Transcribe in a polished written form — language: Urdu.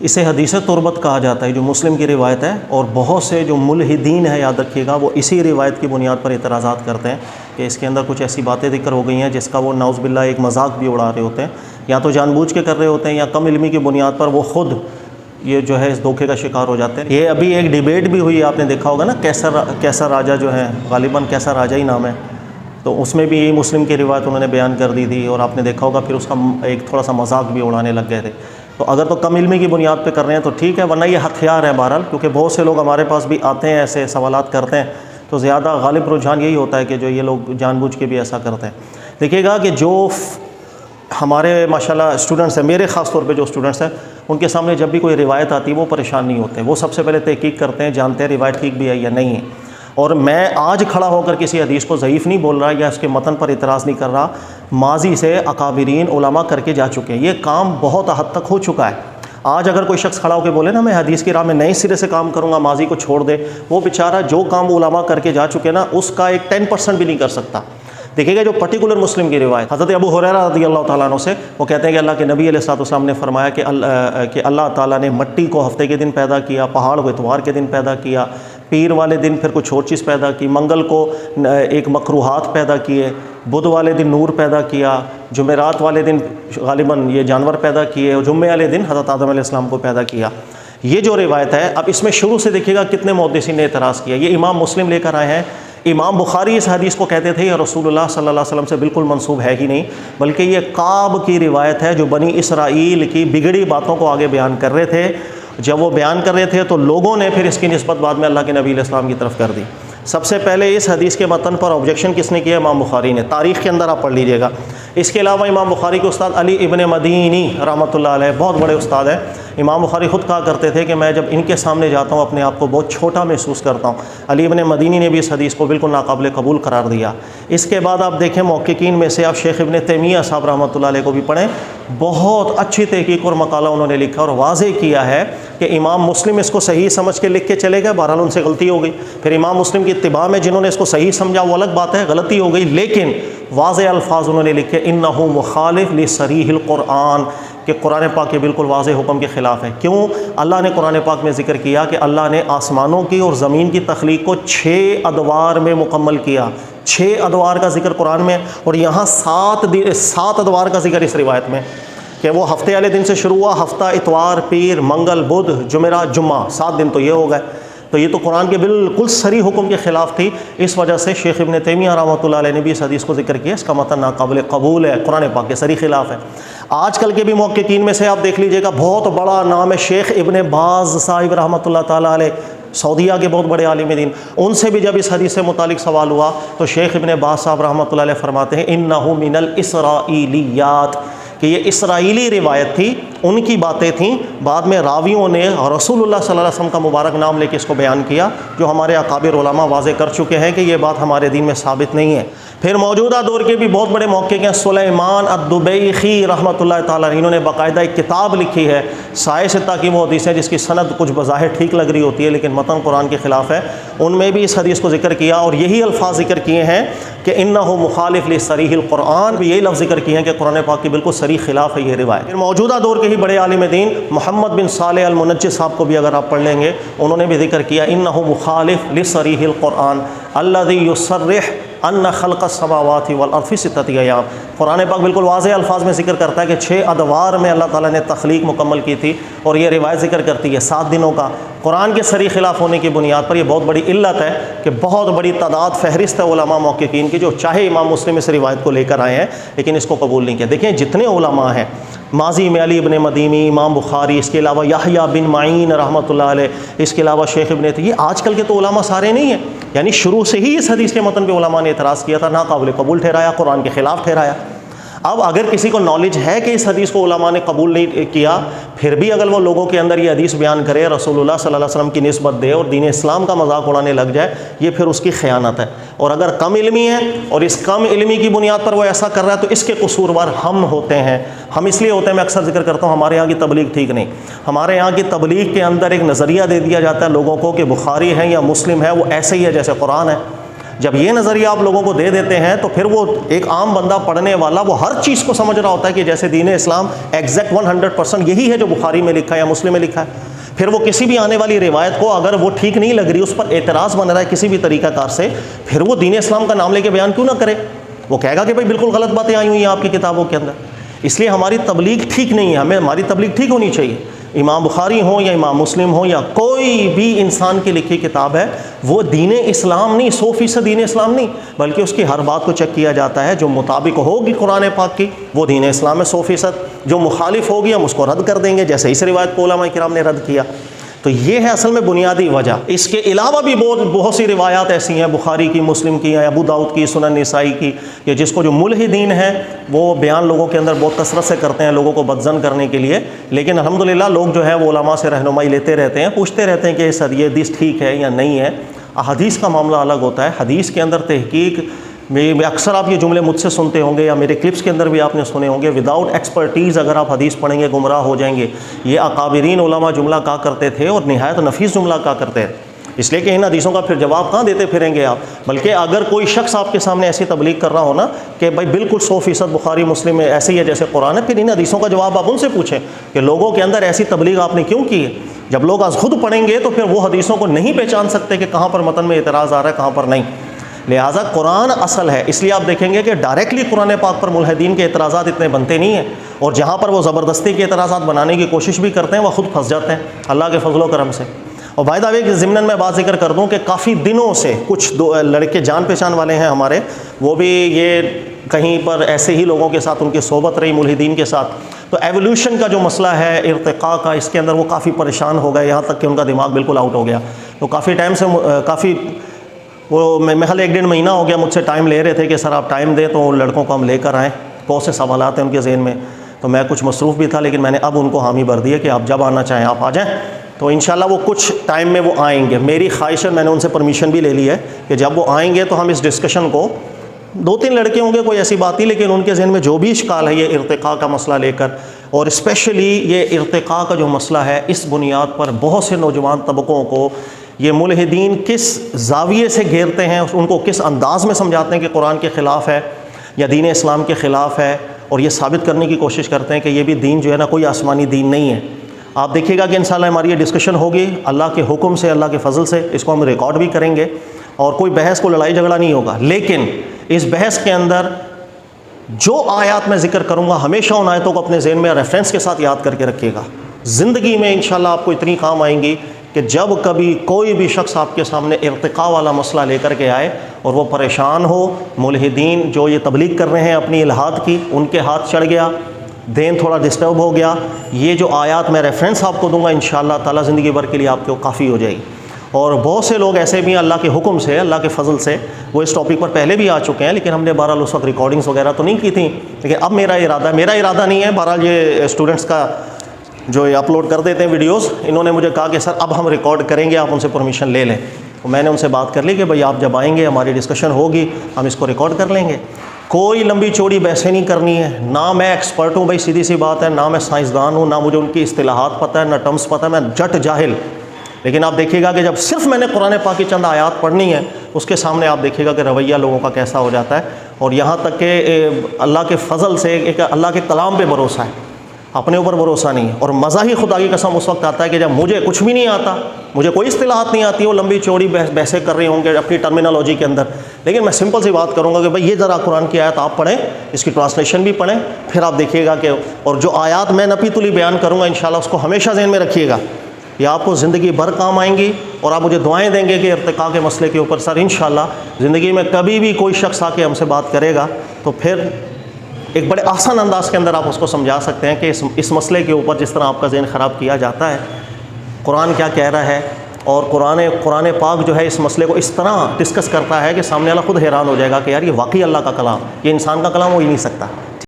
اسے حدیث تربت کہا جاتا ہے، جو مسلم کی روایت ہے، اور بہت سے جو ملحدین ہیں، یاد رکھیے گا، وہ اسی روایت کی بنیاد پر اعتراضات کرتے ہیں کہ اس کے اندر کچھ ایسی باتیں ذکر ہو گئی ہیں جس کا وہ نعوذ باللہ ایک مذاق بھی اڑا رہے ہوتے ہیں، یا تو جان بوجھ کے کر رہے ہوتے ہیں، یا کم علمی کی بنیاد پر وہ خود یہ جو ہے اس دھوکے کا شکار ہو جاتے ہیں۔ یہ ابھی ایک ڈیبیٹ بھی ہوئی، آپ نے دیکھا ہوگا نا، کیسر راجہ جو ہے، غالباً کیسر راجہ ہی نام ہے، تو اس میں بھی یہی مسلم کی روایت انہوں نے بیان کر دی تھی، اور آپ نے دیکھا ہوگا پھر اس کا ایک تھوڑا سا مذاق بھی اڑانے لگ گئے تھے۔ تو اگر تو کم علمی کی بنیاد پہ کر رہے ہیں تو ٹھیک ہے، ورنہ یہ ہتھیار ہے بہرحال، کیونکہ بہت سے لوگ ہمارے پاس بھی آتے ہیں، ایسے سوالات کرتے ہیں، تو زیادہ غالب رجحان یہی ہوتا ہے کہ جو یہ لوگ جان بوجھ کے بھی ایسا کرتے ہیں۔ دیکھیے گا کہ جو ہمارے ماشاءاللہ اسٹوڈنٹس ہیں، میرے خاص طور پہ جو اسٹوڈنٹس ہیں، ان کے سامنے جب بھی کوئی روایت آتی ہے وہ پریشان نہیں ہوتے، وہ سب سے پہلے تحقیق کرتے ہیں، جانتے ہیں روایت ٹھیک بھی ہے یا نہیں ہے۔ اور میں آج کھڑا ہو کر کسی حدیث کو ضعیف نہیں بول رہا یا اس کے متن پر اعتراض نہیں کر رہا، ماضی سے اکابرین علماء کر کے جا چکے ہیں، یہ کام بہت حد تک ہو چکا ہے۔ آج اگر کوئی شخص کھڑا ہو کے بولے نا میں حدیث کی راہ میں نئے سرے سے کام کروں گا، ماضی کو چھوڑ دے، وہ بیچارہ جو کام علماء کر کے جا چکے نا اس کا ایک 10% بھی نہیں کر سکتا۔ دیکھیے گا جو پرٹیکولر مسلم کی روایت حضرت ابو ہریرہ رضی اللہ تعالیٰ عنہ سے، وہ کہتے ہیں کہ اللہ کے نبی علیہ الصلوۃ والسلام نے فرمایا کہ اللہ تعالیٰ نے مٹی کو ہفتے کے دن پیدا کیا، پہاڑ کو اتوار کے دن پیدا کیا، پیر والے دن پھر کچھ اور چیز پیدا کی، منگل کو ایک مکروہات پیدا کیے، بدھ والے دن نور پیدا کیا، جمعرات والے دن غالباً یہ جانور پیدا کیے، اور جمعے والے دن حضرت آدم علیہ السلام کو پیدا کیا۔ یہ جو روایت ہے، اب اس میں شروع سے دیکھیے گا کتنے محدثین نے اعتراض کیا۔ یہ امام مسلم لے کر آئے ہیں، امام بخاری اس حدیث کو کہتے تھے یہ رسول اللہ صلی اللہ علیہ وسلم سے بالکل منسوب ہے ہی نہیں، بلکہ یہ کعب کی روایت ہے جو بنی اسرائیل کی بگڑی باتوں کو آگے بیان کر رہے تھے۔ جب وہ بیان کر رہے تھے تو لوگوں نے پھر اس کی نسبت بعد میں اللہ کے نبی علیہ السلام کی طرف کر دی۔ سب سے پہلے اس حدیث کے متن پر آبجیکشن کس نے کیا؟ امام بخاری نے، تاریخ کے اندر آپ پڑھ لیجئے گا۔ اس کے علاوہ امام بخاری کے استاد علی ابن مدینی رحمۃ اللہ علیہ بہت بڑے استاد ہیں۔ امام بخاری خود کہا کرتے تھے کہ میں جب ان کے سامنے جاتا ہوں اپنے آپ کو بہت چھوٹا محسوس کرتا ہوں۔ علی ابن مدینی نے بھی اس حدیث کو بالکل ناقابل قبول قرار دیا۔ اس کے بعد آپ دیکھیں محققین میں سے آپ شیخ ابن تیمیہ صاحب رحمۃ اللہ علیہ کو بھی پڑھیں، بہت اچھی تحقیق اور مقالہ انہوں نے لکھا اور واضح کیا ہے کہ امام مسلم اس کو صحیح سمجھ کے لکھ کے چلے گئے، بہرحال ان سے غلطی ہو گئی۔ پھر امام مسلم کی اتباع میں جنہوں نے اس کو صحیح سمجھا وہ الگ بات ہے، غلطی ہو گئی، لیکن واضح الفاظ انہوں نے لکھے انہ مخالف لصریح القرآن، کہ قرآن پاک کے بالکل واضح حکم کے خلاف ہے۔ کیوں؟ اللہ نے قرآن پاک میں ذکر کیا کہ اللہ نے آسمانوں کی اور زمین کی تخلیق کو 6 ادوار میں مکمل کیا۔ 6 ادوار کا ذکر قرآن میں، اور یہاں 7 ادوار کا ذکر اس روایت میں، کہ وہ ہفتے والے دن سے شروع ہوا، ہفتہ اتوار پیر منگل بدھ جمعرات جمعہ، 7 دن تو یہ ہو گئے۔ تو یہ تو قرآن کے بالکل صریح حکم کے خلاف تھی۔ اس وجہ سے شیخ ابن تیمیہ رحمۃ اللہ علیہ نے بھی اس حدیث کو ذکر کیا، اس کا متن ناقابل قبول ہے، قرآن پاک کے صریح خلاف ہے۔ آج کل کے بھی محققین میں سے آپ دیکھ لیجئے گا، بہت بڑا نام ہے شیخ ابن باز صاحب رحمۃ اللہ تعالیٰ علیہ، سعودیہ کے بہت بڑے عالم دین۔ ان سے بھی جب اس حدیث سے متعلق سوال ہوا تو شیخ ابن باز صاحب رحمۃ اللہ علیہ فرماتے ہیں انہ من الاسرائیلیات، کہ یہ اسرائیلی روایت تھی، ان کی باتیں تھیں، بعد میں راویوں نے رسول اللہ صلی اللہ علیہ وسلم کا مبارک نام لے کے اس کو بیان کیا، جو ہمارے اکابر علماء واضح کر چکے ہیں کہ یہ بات ہمارے دین میں ثابت نہیں ہے۔ پھر موجودہ دور کے بھی بہت بڑے محقق ہیں، سلیمان الدبیخی رحمۃ اللہ تعالیٰ، انہوں نے باقاعدہ ایک کتاب لکھی ہے سائے ستہ کی وہ حدیث ہے جس کی سند کچھ بظاہر ٹھیک لگ رہی ہوتی ہے لیکن متن قرآن کے خلاف ہے، ان میں بھی اس حدیث کو ذکر کیا اور یہی الفاظ ذکر کیے ہیں کہ انہ مخالف لصریح القرآن، بھی یہی لفظ ذکر کیے ہیں کہ قرآن پاک کے بالکل صریح خلاف ہے یہ روایت۔ پھر موجودہ دور کے ہی بڑے عالم دین محمد بن صالح المنجد صاحب کو بھی اگر آپ پڑھ لیں گے، انہوں نے بھی ذکر کیا انہ مخالف لصریح القرآن الذی یصرح ان خلق السماوات والارض فی 6 ایام۔ قرآن پاک بالکل واضح الفاظ میں ذکر کرتا ہے کہ 6 ادوار میں اللہ تعالیٰ نے تخلیق مکمل کی تھی، اور یہ روایت ذکر کرتی ہے 7 دنوں کا۔ قرآن کے صریح خلاف ہونے کی بنیاد پر یہ بہت بڑی علت ہے کہ بہت بڑی تعداد فہرست ہے علماء محققین کی جو چاہے امام مسلم اس روایت کو لے کر آئے ہیں لیکن اس کو قبول نہیں کیا۔ دیکھیں جتنے علماء ہیں ماضی میں، علی ابن مدینی، امام بخاری، اس کے علاوہ یحییٰ بن معین رحمۃ اللہ علیہ، اس کے علاوہ شیخ ابن تیمیہ، یہ آج کل کے تو علماء سارے نہیں ہیں، یعنی شروع سے ہی اس حدیث کے متن پہ علماء نے اعتراض کیا تھا، ناقابل قبول ٹھہرایا، قرآن کے خلاف ٹھہرایا۔ اب اگر کسی کو نالج ہے کہ اس حدیث کو علماء نے قبول نہیں کیا، پھر بھی اگر وہ لوگوں کے اندر یہ حدیث بیان کرے، رسول اللہ صلی اللہ علیہ وسلم کی نسبت دے اور دین اسلام کا مذاق اڑانے لگ جائے، یہ پھر اس کی خیانت ہے۔ اور اگر کم علمی ہے اور اس کم علمی کی بنیاد پر وہ ایسا کر رہا ہے تو اس کے قصوروار ہم ہوتے ہیں۔ ہم اس لیے ہوتے ہیں، میں اکثر ذکر کرتا ہوں، ہمارے یہاں کی تبلیغ ٹھیک نہیں۔ ہمارے یہاں کی تبلیغ کے اندر ایک نظریہ دے دیا جاتا ہے لوگوں کو کہ بخاری ہے یا مسلم ہے وہ ایسے ہی ہے جیسے قرآن ہے، جب یہ نظریہ آپ لوگوں کو دے دیتے ہیں تو پھر وہ ایک عام بندہ پڑھنے والا وہ ہر چیز کو سمجھ رہا ہوتا ہے کہ جیسے دین اسلام ایگزیکٹ 100% یہی ہے جو بخاری میں لکھا ہے یا مسلم میں لکھا ہے. پھر وہ کسی بھی آنے والی روایت کو اگر وہ ٹھیک نہیں لگ رہی، اس پر اعتراض بن رہا ہے کسی بھی طریقہ کار سے، پھر وہ دین اسلام کا نام لے کے بیان کیوں نہ کرے؟ وہ کہے گا کہ بھائی بالکل غلط باتیں آئی ہوئی ہیں آپ کی کتابوں کے اندر. اس لیے ہماری تبلیغ ٹھیک نہیں ہے، ہماری تبلیغ ٹھیک ہونی چاہیے. امام بخاری ہوں یا امام مسلم ہوں یا کوئی بھی انسان کی لکھی کتاب ہے، وہ دین اسلام نہیں، 100% دین اسلام نہیں، بلکہ اس کی ہر بات کو چیک کیا جاتا ہے. جو مطابق ہوگی قرآن پاک کی وہ دین اسلام ہے 100%. جو مخالف ہوگی ہم اس کو رد کر دیں گے، جیسے اس روایت کو علماء کرام نے رد کیا. تو یہ ہے اصل میں بنیادی وجہ. اس کے علاوہ بھی بہت سی روایات ایسی ہیں بخاری کی، مسلم کی، یا ابو داؤد کی، سنن نسائی کی، کہ جس کو جو ملحدین ہیں وہ بیان لوگوں کے اندر بہت کثرت سے کرتے ہیں لوگوں کو بدظن کرنے کے لیے. لیکن الحمدللہ لوگ جو ہے وہ علماء سے رہنمائی لیتے رہتے ہیں، پوچھتے رہتے ہیں کہ سر یہ حدیث ٹھیک ہے یا نہیں ہے. حدیث کا معاملہ الگ ہوتا ہے. حدیث کے اندر تحقیق میں اکثر آپ یہ جملے مجھ سے سنتے ہوں گے یا میرے کلپس کے اندر بھی آپ نے سنے ہوں گے، وداؤٹ ایکسپرٹیز اگر آپ حدیث پڑھیں گے گمراہ ہو جائیں گے. یہ اکابرین علماء جملہ کہا کرتے تھے اور نہایت نفیس جملہ کہا کرتے ہیں. اس لیے کہ ان حدیثوں کا پھر جواب کہاں دیتے پھریں گے آپ؟ بلکہ اگر کوئی شخص آپ کے سامنے ایسی تبلیغ کر رہا ہو نا کہ بھائی بالکل 100% بخاری مسلم میں ایسے ہی ہے جیسے قرآن ہے، پھر ان حدیثوں کا جواب آپ ان سے پوچھیں کہ لوگوں کے اندر ایسی تبلیغ آپ نے کیوں کی ہے. جب لوگ آج خود پڑھیں گے تو پھر وہ حدیثوں کو نہیں پہچان سکتے کہ کہاں پر متن میں اعتراض آ رہا ہے کہاں پر نہیں. لہٰذا قرآن اصل ہے. اس لیے آپ دیکھیں گے کہ ڈائریکٹلی قرآن پاک پر ملحدین کے اعتراضات اتنے بنتے نہیں ہیں، اور جہاں پر وہ زبردستی کے اعتراضات بنانے کی کوشش بھی کرتے ہیں وہ خود پھنس جاتے ہیں اللہ کے فضل و کرم سے. اور بائی دا وے ضمن میں بات ذکر کر دوں کہ کافی دنوں سے کچھ لڑکے جان پہچان والے ہیں ہمارے، وہ بھی یہ کہیں پر ایسے ہی لوگوں کے ساتھ ان کی صحبت رہی ملحدین کے ساتھ، تو ایولیوشن کا جو مسئلہ ہے ارتقاء کا، اس کے اندر وہ کافی پریشان ہو گئے، یہاں تک کہ ان کا دماغ بالکل آؤٹ ہو گیا. تو کافی ٹائم سے وہ میں خیال 1-1.5 مہینہ ہو گیا مجھ سے ٹائم لے رہے تھے کہ سر آپ ٹائم دیں تو لڑکوں کو ہم لے کر آئیں. بہت سے سوالات ہیں ان کے ذہن میں، تو میں کچھ مصروف بھی تھا، لیکن میں نے اب ان کو حامی بھر دی ہے کہ آپ جب آنا چاہیں آپ آ جائیں. تو انشاءاللہ وہ کچھ ٹائم میں وہ آئیں گے. میری خواہش ہے، میں نے ان سے پرمیشن بھی لے لی ہے کہ جب وہ آئیں گے تو ہم اس ڈسکشن کو 2-3 لڑکے ہوں گے، کوئی ایسی بات نہیں، لیکن ان کے ذہن میں جو بھی اشکال ہے یہ ارتقاء کا مسئلہ لے کر، اور اسپیشلی یہ ارتقاء کا جو مسئلہ ہے اس بنیاد پر بہت سے نوجوان طبقوں کو یہ ملحدین کس زاویے سے گھیرتے ہیں، ان کو کس انداز میں سمجھاتے ہیں کہ قرآن کے خلاف ہے یا دین اسلام کے خلاف ہے، اور یہ ثابت کرنے کی کوشش کرتے ہیں کہ یہ بھی دین جو ہے نا کوئی آسمانی دین نہیں ہے. آپ دیکھیے گا کہ انشاءاللہ ہماری یہ ڈسکشن ہوگی اللہ کے حکم سے، اللہ کے فضل سے. اس کو ہم ریکارڈ بھی کریں گے اور کوئی بحث کو لڑائی جھگڑا نہیں ہوگا، لیکن اس بحث کے اندر جو آیات میں ذکر کروں گا ہمیشہ ان آیتوں کو اپنے ذہن میں ریفرنس کے ساتھ یاد کر کے رکھیے گا. زندگی میں انشاءاللہ آپ کو اتنی کام آئیں گی کہ جب کبھی کوئی بھی شخص آپ کے سامنے ارتقاء والا مسئلہ لے کر کے آئے اور وہ پریشان ہو، ملحدین جو یہ تبلیغ کر رہے ہیں اپنی الہاد کی، ان کے ہاتھ چڑھ گیا، دین تھوڑا ڈسٹرب ہو گیا، یہ جو آیات میں ریفرنس آپ کو دوں گا انشاءاللہ تعالیٰ زندگی بھر کے لیے آپ کو کافی ہو جائے گی. اور بہت سے لوگ ایسے بھی ہیں اللہ کے حکم سے، اللہ کے فضل سے وہ اس ٹاپک پر پہلے بھی آ چکے ہیں، لیکن ہم نے بہرحال اس وقت ریکارڈنگز وغیرہ تو نہیں کی تھیں. لیکن اب میرا ارادہ نہیں ہے، بہرحال یہ اسٹوڈنٹس کا جو یہ اپلوڈ کر دیتے ہیں ویڈیوز، انہوں نے مجھے کہا کہ سر اب ہم ریکارڈ کریں گے، آپ ان سے پرمیشن لے لیں. تو میں نے ان سے بات کر لی کہ بھائی آپ جب آئیں گے ہماری ڈسکشن ہوگی، ہم اس کو ریکارڈ کر لیں گے. کوئی لمبی چوڑی بحثیں نہیں کرنی ہے، نہ میں ایکسپرٹ ہوں، بھائی سیدھی سی بات ہے، نہ میں سائنسدان ہوں، نہ مجھے ان کی اصطلاحات پتہ ہے، نہ ٹرمز پتہ ہے، میں جٹ جاہل. لیکن آپ دیکھیے گا کہ جب صرف میں نے قرآن پاک کی چند آیات پڑھنی ہے، اس کے سامنے آپ دیکھیے گا کہ رویہ لوگوں کا کیسا ہو جاتا ہے. اور یہاں تک کہ اللہ کے فضل سے ایک اللہ کے کلام پہ بھروسہ ہے، اپنے اوپر بھروسہ نہیں ہے. اور مزہ ہی خدا کی قسم اس وقت آتا ہے کہ جب مجھے کچھ بھی نہیں آتا، مجھے کوئی اصطلاحات نہیں آتی، وہ لمبی چوڑی بحثیں کر رہے ہوں گے اپنی ٹرمینالوجی کے اندر، لیکن میں سمپل سی بات کروں گا کہ بھائی یہ ذرا قرآن کی آیت آپ پڑھیں، اس کی ٹرانسلیشن بھی پڑھیں، پھر آپ دیکھیے گا کہ اور جو آیات میں نپی تلی بیان کروں گا انشاءاللہ اس کو ہمیشہ ذہن میں رکھیے گا، یہ آپ کو زندگی بھر کام آئیں گی. اور آپ مجھے دعائیں دیں گے کہ ارتقاء کے مسئلے کے اوپر سر انشاءاللہ زندگی میں کبھی بھی کوئی شخص آ کے ہم سے بات کرے گا تو پھر ایک بڑے آسان انداز کے اندر آپ اس کو سمجھا سکتے ہیں کہ اس مسئلے کے اوپر جس طرح آپ کا ذہن خراب کیا جاتا ہے، قرآن کیا کہہ رہا ہے. اور قرآن پاک جو ہے اس مسئلے کو اس طرح ڈسکس کرتا ہے کہ سامنے والا خود حیران ہو جائے گا کہ یار یہ واقعی اللہ کا کلام، یہ انسان کا کلام ہو ہی نہیں سکتا.